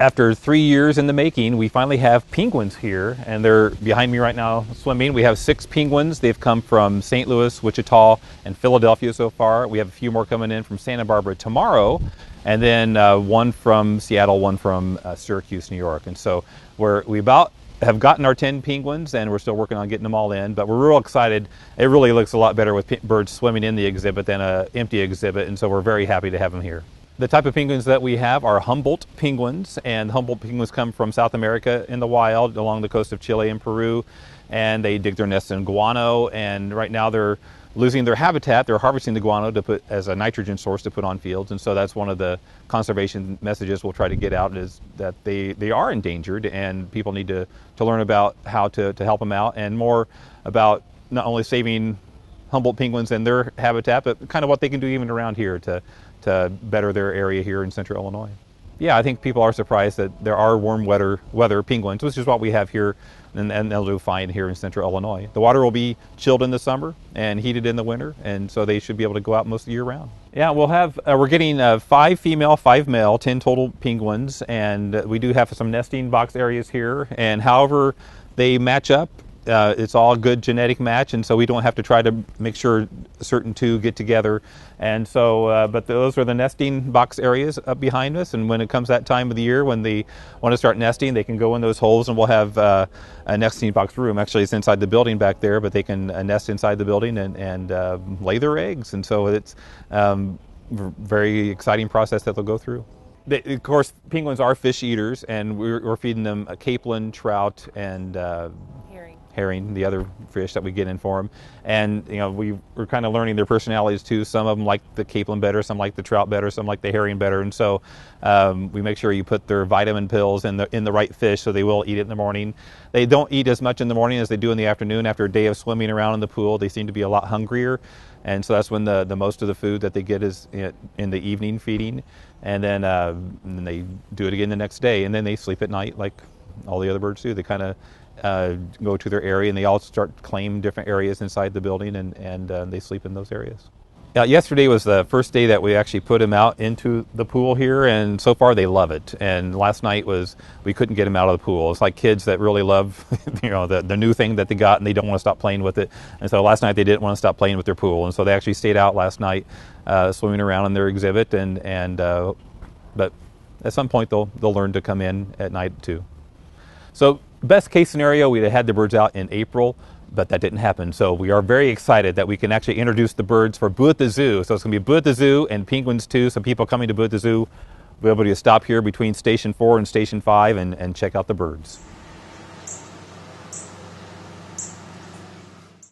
After 3 years in the making, we finally have penguins here, and they're behind me right now swimming. We have 6 penguins. They've come from St. Louis, Wichita, and Philadelphia so far. We have a few more coming in from Santa Barbara tomorrow, and then one from Seattle, one from Syracuse, New York. And so we about have gotten our 10 penguins, and we're still working on getting them all in, but we're real excited. It really looks a lot better with birds swimming in the exhibit than an empty exhibit, and so we're very happy to have them here. The type of penguins that we have are Humboldt penguins, and Humboldt penguins come from South America in the wild along the coast of Chile and Peru, and they dig their nests in guano, and right now they're losing their habitat. They're harvesting the guano to put as a nitrogen source to put on fields, and so that's one of the conservation messages we'll try to get out, is that they are endangered, and people need to learn about how to help them out, and more about not only saving Humboldt penguins and their habitat, but kind of what they can do even around here to better their area here in central Illinois. Yeah, I think people are surprised that there are warm weather penguins, which is what we have here, and they'll do fine here in central Illinois. The water will be chilled in the summer and heated in the winter, and so they should be able to go out most of the year round. Yeah, we're getting 5 female, 5 male, 10 total penguins, and we do have some nesting box areas here, and however they match up, it's all a good genetic match, and so we don't have to try to make sure certain 2 get together. And so, but those are the nesting box areas up behind us, and when it comes that time of the year when they want to start nesting, they can go in those holes, and we'll have a nesting box room. Actually, it's inside the building back there, but they can nest inside the building and lay their eggs, and so it's a very exciting process that they'll go through. Of course, penguins are fish eaters, and we're feeding them a capelin, trout, and herring, the other fish that we get in for them. And we're kind of learning their personalities too. Some of them like the capelin better, some like the trout better, some like the herring better. And so we make sure you put their vitamin pills in the right fish, so they will eat it in the morning. They don't eat as much in the morning as they do in the afternoon. After a day of swimming around in the pool, they seem to be a lot hungrier. And so that's when the most of the food that they get is in the evening feeding. And then they do it again the next day, and then they sleep at night like all the other birds do. They kind of go to their area, and they all start to claim different areas inside the building, and they sleep in those areas. Yesterday was the first day that we actually put them out into the pool here, and so far they love it. And last night we couldn't get them out of the pool. It's like kids that really love the new thing that they got, and they don't want to stop playing with it. And so last night they didn't want to stop playing with their pool, and so they actually stayed out last night swimming around in their exhibit. But at some point they'll learn to come in at night too. So best case scenario, we'd have had the birds out in April, but that didn't happen. So we are very excited that we can actually introduce the birds for Boo at the Zoo. So it's going to be Boo at the Zoo and penguins too. So people coming to Boo at the Zoo will be able to stop here between Station 4 and Station 5 and check out the birds.